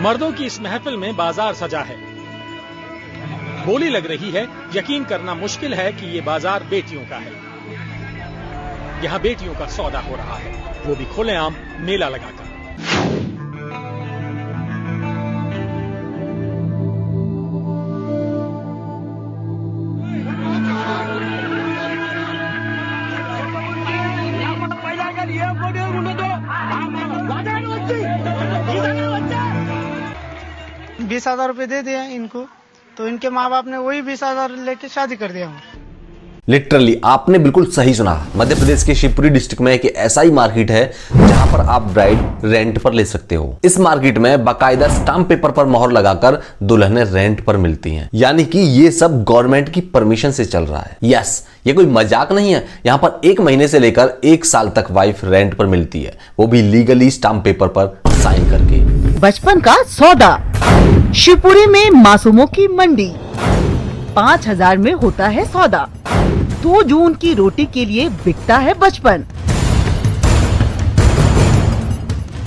मर्दों की इस महफिल में बाजार सजा है। बोली लग रही है, यकीन करना मुश्किल है कि ये बाजार बेटियों का है। यहां बेटियों का सौदा हो रहा है, वो भी खुलेआम मेला लगाकर। बीस 20,000 रुपये दे दिया इनको, तो इनके माँ बाप ने वही 20,000 लेके शादी कर दिया। लिटरली आपने बिल्कुल सही सुना। मध्य प्रदेश के शिवपुरी डिस्ट्रिक्ट में एक ऐसा ही मार्केट है जहां पर आप ब्राइड रेंट पर ले सकते हो। इस मार्केट में बाकायदा स्टाम्प पेपर पर मोहर लगाकर दुल्हनें रेंट पर मिलती हैं, यानी कि ये सब गवर्नमेंट की परमिशन से चल रहा है। यस, ये कोई मजाक नहीं है। यहां पर 1 महीने से लेकर 1 साल तक वाइफ रेंट पर मिलती है, वो भी लीगली स्टाम्प पेपर पर साइन करके। बचपन का सौदा। शिवपुरी में मासूमों की मंडी। 5,000 में होता है सौदा। 2 जून की रोटी के लिए बिकता है बचपन।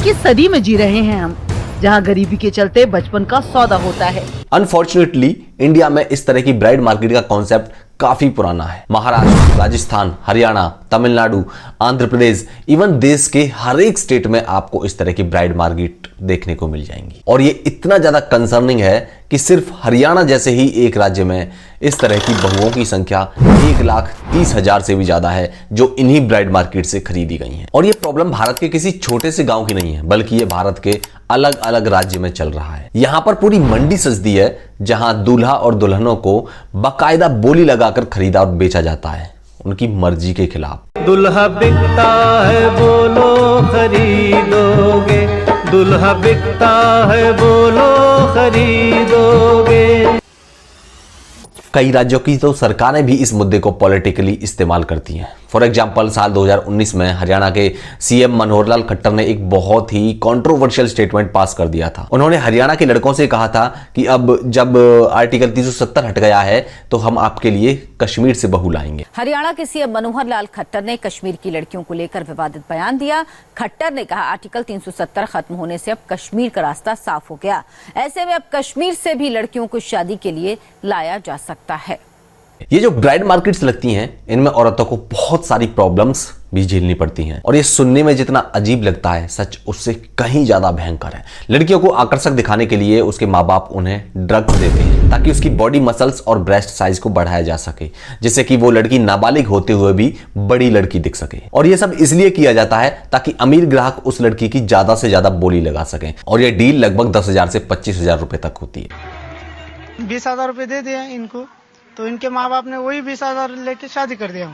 किस सदी में जी रहे हैं हम, जहां गरीबी के चलते बचपन का सौदा होता है। अनफॉर्चुनेटली इंडिया में इस तरह की ब्राइड मार्केट का कॉन्सेप्ट काफी पुराना है। महाराष्ट्र, राजस्थान, हरियाणा, तमिलनाडु, आंध्र प्रदेश, इवन देश के हर एक स्टेट में आपको इस तरह की ब्राइड मार्केट देखने को मिल जाएंगी। और ये इतना ज्यादा कंसर्निंग है कि सिर्फ हरियाणा जैसे ही एक राज्य में इस तरह की बहुओं की संख्या 1,30,000 से भी ज्यादा है, जो इन्हीं ब्राइड मार्केट से खरीदी गई हैं। और ये प्रॉब्लम भारत के किसी छोटे से गांव की नहीं है, बल्कि ये भारत के अलग अलग राज्य में चल रहा है। यहां पर पूरी मंडी सजती है, जहां दूल्हा और दुल्हनों को बाकायदा बोली लगाकर खरीदा और बेचा जाता है, उनकी मर्जी के खिलाफ। दुल्हा बिकता है बोलो खरीदोगे, दुल्हा बिकता है बोलो खरीदोगे। कई राज्यों की तो सरकारें भी इस मुद्दे को पॉलिटिकली इस्तेमाल करती हैं। फॉर एग्जाम्पल, साल 2019 में हरियाणा के सीएम मनोहर लाल खट्टर ने एक बहुत ही कंट्रोवर्शियल स्टेटमेंट पास कर दिया था। उन्होंने हरियाणा के लड़कों से कहा था कि अब जब आर्टिकल 370 हट गया है तो हम आपके लिए कश्मीर से बहू लाएंगे। हरियाणा के सीएम मनोहर लाल खट्टर ने कश्मीर की लड़कियों को लेकर विवादित बयान दिया। खट्टर ने कहा, आर्टिकल 370 खत्म होने से अब कश्मीर का रास्ता साफ हो गया। ऐसे में अब कश्मीर से भी लड़कियों को शादी के लिए लाया जा सकता है। ये जो ब्राइड मार्केट्स लगती हैं, इनमें औरतों को बहुत सारी प्रॉब्लम्स भी झेलनी पड़ती हैं। और ये सुनने में जितना अजीब लगता है, सच उससे कहीं ज्यादा भयंकर है। लड़कियों को आकर्षक दिखाने के लिए उसके माँ बाप उन्हें ड्रग्स देते हैं ताकि उसकी बॉडी मसल्स और ब्रेस्ट साइज को बढ़ाया जा सके, जिससे कि वो लड़की नाबालिग होते हुए भी बड़ी लड़की दिख सके। और ये सब इसलिए किया जाता है ताकि अमीर ग्राहक उस लड़की की ज्यादा से ज्यादा बोली लगा सके। और ये डील लगभग 10,000 से 25,000 रुपए तक होती है। 20,000 रुपये दे दिया इनको, तो इनके माँ बाप ने वही 20,000 लेके शादी कर दिया।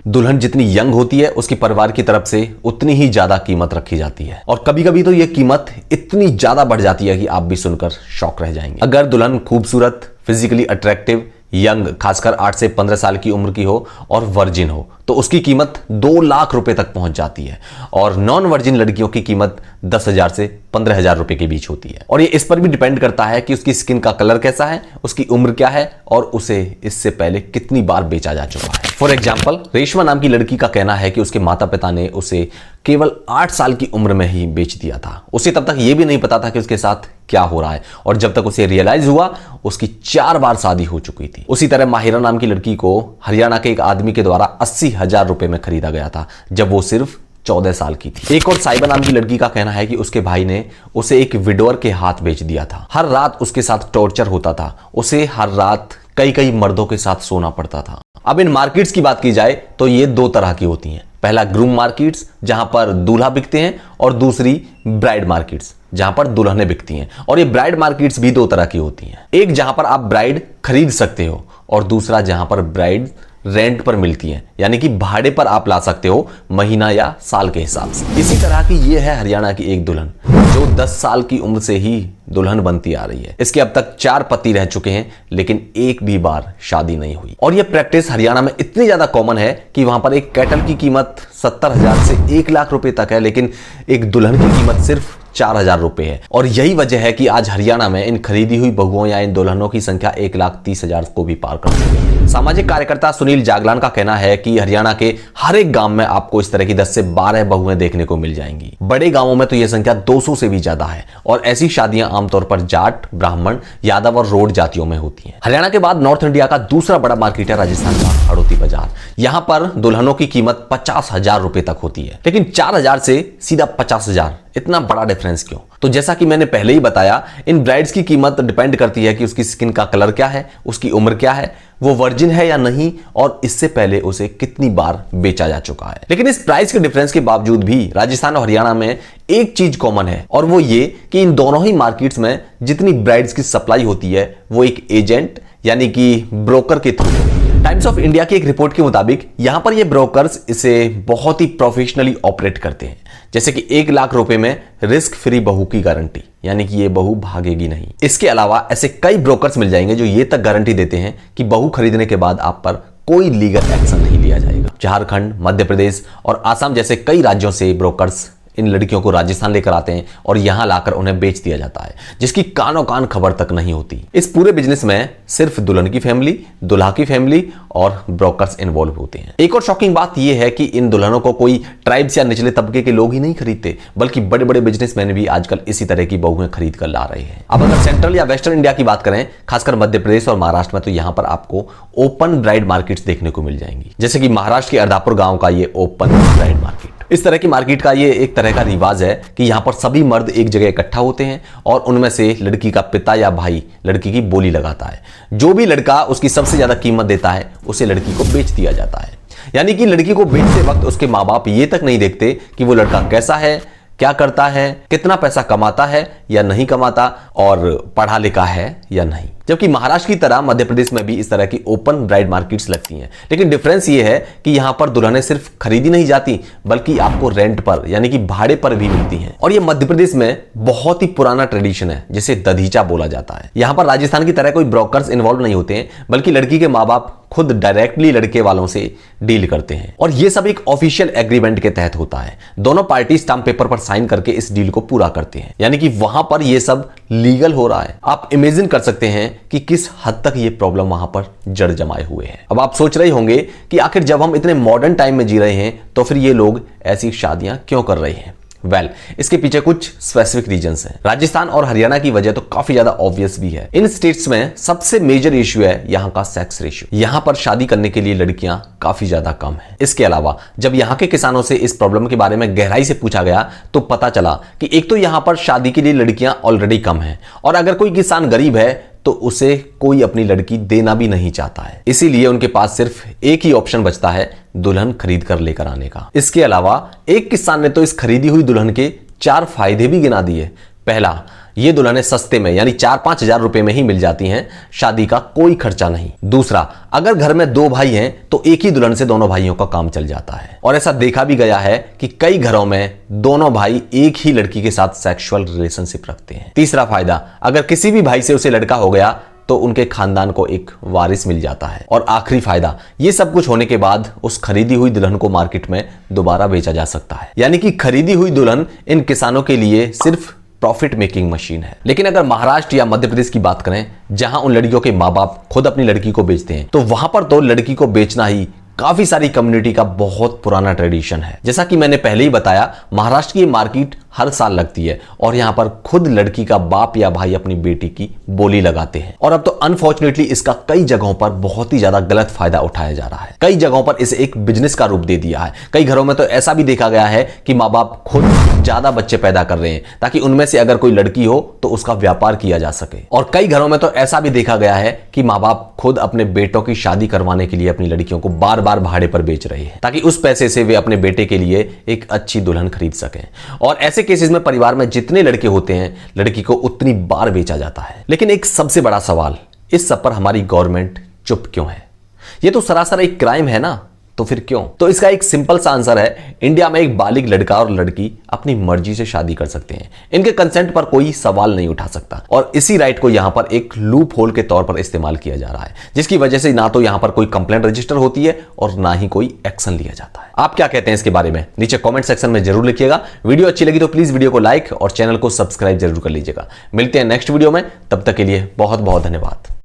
दुल्हन जितनी यंग होती है, उसकी परिवार की तरफ से उतनी ही ज्यादा कीमत रखी जाती है। और कभी कभी तो यह कीमत इतनी ज्यादा बढ़ जाती है कि आप भी सुनकर शॉक रह जाएंगे। अगर दुल्हन खूबसूरत, फिजिकली अट्रैक्टिव, यंग, खासकर 8 से 15 साल की उम्र की हो और वर्जिन हो, तो उसकी कीमत 2 लाख रुपए तक पहुंच जाती है। और नॉन वर्जिन लड़कियों की कीमत 10,000 से 15,000 रुपए के बीच होती है। और ये इस पर भी डिपेंड करता है कि उसकी स्किन का कलर कैसा है, उसकी उम्र क्या है और उसे इससे पहले कितनी बार बेचा जा चुका है। फॉर एग्जाम्पल, रेशमा नाम की लड़की का कहना है कि उसके माता पिता ने उसे केवल 8 साल की उम्र में ही बेच दिया था। उसे तब तक यह भी नहीं पता था कि उसके साथ क्या हो रहा है, और जब तक उसे रियलाइज हुआ, उसकी 4 बार शादी हो चुकी थी। उसी तरह माहिरा नाम की लड़की को हरियाणा के एक आदमी के द्वारा 80,000 रुपए में खरीदा गया था, जब वो सिर्फ 14 साल की थी। एक और साइबा नाम की लड़की का कहना है कि उसके भाई ने उसे एक विडोअर के हाथ बेच दिया था। हर रात उसके साथ टॉर्चर होता था, उसे हर रात कई मर्दों के साथ सोना पड़ता था। अब इन मार्केट्स की बात की जाए तो ये 2 तरह की होती हैं। पहला ग्रूम मार्केट्स, जहां पर दूल्हा बिकते हैं, और दूसरी ब्राइड मार्केट्स, जहां पर दुल्हनें बिकती हैं। और ये ब्राइड मार्केट्स भी 2 तरह की होती हैं। एक जहां पर आप ब्राइड खरीद सकते हो, और दूसरा जहां पर ब्राइड रेंट पर मिलती है, यानी कि भाड़े पर आप ला सकते हो, महीना या साल के हिसाब से। इसी तरह की ये है हरियाणा की एक दुल्हन, जो 10 साल की उम्र से ही दुल्हन बनती आ रही है। इसके अब तक 4 पति रह चुके हैं, लेकिन एक भी बार शादी नहीं हुई। और यह प्रैक्टिस हरियाणा में इतनी ज्यादा कॉमन है कि वहां पर एक कैटल की कीमत 70,000 से 1 लाख रुपए तक है, लेकिन एक दुल्हन की कीमत सिर्फ 4,000 रुपए है। और यही वजह है कि आज हरियाणा में इन खरीदी हुई बहुओं या इन दुल्हनों की संख्या 1,30,000 को भी पार कर चुकी है। सामाजिक कार्यकर्ता सुनील जागलान का कहना है कि हरियाणा के हर एक गांव में आपको इस तरह की 10 से 12 बहुएं देखने को मिल जाएंगी। बड़े गांवों में तो यह संख्या 200 से भी ज्यादा है और ऐसी शादियां आमतौर पर जाट, ब्राह्मण, यादव और रोड जातियों में होती हैं। हरियाणा के बाद नॉर्थ इंडिया का दूसरा बड़ा मार्केट है राजस्थान का हड़ौती बाजार। यहां पर दुल्हनों की कीमत 50,000 रुपए तक होती है, लेकिन 4,000 से सीधा 50,000, इतना बड़ा डिफरेंस क्यों? तो जैसा कि मैंने पहले ही बताया, इन ब्राइड्स की कीमत डिपेंड करती है कि उसकी स्किन का कलर क्या है, उसकी उम्र क्या है, वो वर्जिन है या नहीं, और इससे पहले उसे कितनी बार बेचा जा चुका है। लेकिन इस प्राइस के डिफरेंस के बावजूद भी राजस्थान और हरियाणा में एक चीज कॉमन है, और वो ये कि इन दोनों ही मार्केट्स में जितनी ब्राइड्स की सप्लाई होती है वो एक एजेंट यानी कि ब्रोकर के थ्रू। टाइम्स ऑफ इंडिया की एक रिपोर्ट के मुताबिक यहां पर ये ब्रोकर्स इसे बहुत ही प्रोफेशनली ऑपरेट करते हैं, जैसे कि 1 लाख रुपए में रिस्क फ्री बहू की गारंटी, यानी कि ये बहू भागेगी नहीं। इसके अलावा ऐसे कई ब्रोकर्स मिल जाएंगे जो ये तक गारंटी देते हैं कि बहू खरीदने के बाद आप पर कोई लीगल एक्शन नहीं लिया जाएगा। झारखंड, मध्य प्रदेश और आसाम जैसे कई राज्यों से ब्रोकर्स इन लड़कियों को राजस्थान लेकर आते हैं और यहां लाकर उन्हें बेच दिया जाता है, जिसकी कानों कान खबर तक नहीं होती। इस पूरे बिजनेस में सिर्फ दुल्हन की फैमिली, दुल्हा की फैमिली और ब्रोकर्स इन्वॉल्व होते हैं। एक और शॉकिंग बात यह है कि इन दुल्हनों को कोई ट्राइब्स या निचले तबके के लोग ही नहीं खरीदते, बल्कि बड़े बड़े बिजनेसमैन भी आजकल इसी तरह की बहुएं खरीद कर ला रहे हैं। अब अगर सेंट्रल या वेस्टर्न इंडिया की बात करें, खासकर मध्य प्रदेश और महाराष्ट्र में, तो यहां पर आपको ओपन ब्राइड मार्केट्स देखने को मिल जाएंगी, जैसे कि महाराष्ट्र के अर्धापुर गांव का ये ओपन ब्राइड मार्केट। इस तरह की मार्केट का ये एक तरह का रिवाज है कि यहां पर सभी मर्द एक जगह इकट्ठा होते हैं और उनमें से लड़की का पिता या भाई लड़की की बोली लगाता है। जो भी लड़का उसकी सबसे ज्यादा कीमत देता है उसे लड़की को बेच दिया जाता है। यानी कि लड़की को बेचते वक्त उसके माँ बाप ये तक नहीं देखते कि वो लड़का कैसा है, क्या करता है, कितना पैसा कमाता है या नहीं कमाता, और पढ़ा लिखा है या नहीं। जबकि महाराष्ट्र की तरह मध्य प्रदेश में भी इस तरह की ओपन ब्राइड मार्केट्स लगती हैं, लेकिन डिफरेंस ये है कि यहां पर दुल्हनें सिर्फ खरीदी नहीं जाती बल्कि आपको रेंट पर यानी कि भाड़े पर भी मिलती हैं। और ये मध्य प्रदेश में बहुत ही पुराना ट्रेडिशन है जिसे दधीचा बोला जाता है। यहां पर राजस्थान की तरह कोई ब्रोकर्स इन्वॉल्व नहीं होते हैं, बल्कि लड़की के माँ बाप खुद डायरेक्टली लड़के वालों से डील करते हैं और यह सब एक ऑफिशियल एग्रीमेंट के तहत होता है। दोनों पार्टी स्टाम्प पेपर पर साइन करके इस डील को पूरा करते हैं, यानी कि वहां पर यह सब लीगल हो रहा है। आप इमेजिन कर सकते हैं कि किस हद तक ये प्रॉब्लम वहां पर जड़ जमाए हुए है। अब आप सोच रहे होंगे कि आखिर जब हम इतने मॉडर्न टाइम में जी रहे हैं तो फिर ये लोग ऐसी शादियां क्यों कर रहे हैं? इसके पीछे कुछ स्पेसिफिक रीजंस हैं। राजस्थान और हरियाणा की वजह तो काफी ज्यादा ऑब्वियस भी है। इन स्टेट्स में सबसे मेजर इश्यू है यहाँ का सेक्स रेशियो। यहाँ पर शादी करने के लिए लड़कियां काफी ज्यादा कम है। इसके अलावा जब यहाँ के किसानों से इस प्रॉब्लम के बारे में गहराई से पूछा गया तो पता चला कि एक तो यहाँ पर शादी के लिए लड़कियां ऑलरेडी कम है, और अगर कोई किसान गरीब है तो उसे कोई अपनी लड़की देना भी नहीं चाहता है। इसीलिए उनके पास सिर्फ एक ही ऑप्शन बचता है, दुल्हन खरीद कर लेकर आने का। इसके अलावा एक किसान ने तो इस खरीदी हुई दुल्हन के 4 फायदे भी गिना दिए। पहला, ये दुल्हनें सस्ते में यानी 4-5 हजार रुपए में ही मिल जाती हैं, शादी का कोई खर्चा नहीं। दूसरा, अगर घर में 2 भाई हैं तो एक ही दुल्हन से दोनों भाइयों का काम चल जाता है, और ऐसा देखा भी गया है कि कई घरों में दोनों भाई एक ही लड़की के साथ सेक्सुअल रिलेशनशिप रखते हैं। तीसरा फायदा, अगर किसी भी भाई से उसे लड़का हो गया तो उनके खानदान को एक वारिस मिल जाता है। और आखिरी फायदा, ये सब कुछ होने के बाद उस खरीदी हुई दुल्हन को मार्केट में दोबारा बेचा जा सकता है। यानी कि खरीदी हुई दुल्हन इन किसानों के लिए सिर्फ प्रॉफिट मेकिंग मशीन है। लेकिन अगर महाराष्ट्र या मध्य प्रदेश की बात करें, जहां उन लड़कियों के माँ बाप खुद अपनी लड़की को बेचते हैं, तो वहां पर तो लड़की को बेचना ही काफी सारी कम्युनिटी का बहुत पुराना ट्रेडिशन है। जैसा कि मैंने पहले ही बताया, महाराष्ट्र की मार्केट हर साल लगती है और यहां पर खुद लड़की का बाप या भाई अपनी बेटी की बोली लगाते हैं। और अब तो अनफॉर्चुनेटली इसका कई जगहों पर बहुत ही ज्यादा गलत फायदा उठाया जा रहा है। कई जगहों पर इसे एक बिजनेस का रूप दे दिया है। कई घरों में तो ऐसा भी देखा गया है कि माँ बाप खुद ज्यादा बच्चे पैदा कर रहे हैं ताकि उनमें से अगर कोई लड़की हो तो उसका व्यापार किया जा सके। और कई घरों में तो ऐसा भी देखा गया है कि माँ बाप खुद अपने बेटों की शादी करवाने के लिए अपनी लड़कियों को बार बार भाड़े पर बेच रहे हैं ताकि उस पैसे से वे अपने बेटे के लिए एक अच्छी दुल्हन खरीद सकें। और ऐसे केसेस में परिवार में जितने लड़के होते हैं, लड़की को उतनी बार बेचा जाता है। लेकिन एक सबसे बड़ा सवाल, इस सब पर हमारी गवर्नमेंट चुप क्यों है? ये तो सरासर एक क्राइम है ना। तो फिर क्यों? तो इसका एक सिंपल सा आंसर है, इंडिया में एक बालिग लड़का और लड़की अपनी मर्जी से शादी कर सकते हैं। इनके कंसेंट पर कोई सवाल नहीं उठा सकता और इसी राइट को यहां पर एक लूप होल के तौर पर इस्तेमाल किया जा रहा है, जिसकी वजह से ना तो यहां पर कोई कंप्लेंट रजिस्टर होती है और ना ही कोई एक्शन लिया जाता है। आप क्या कहते हैं इसके बारे में? नीचे कमेंट सेक्शन में जरूर लिखिएगा। वीडियो अच्छी लगी तो प्लीज वीडियो को लाइक और चैनल को सब्सक्राइब जरूर कर लीजिएगा। मिलते हैं नेक्स्ट वीडियो में, तब तक के लिए बहुत बहुत धन्यवाद।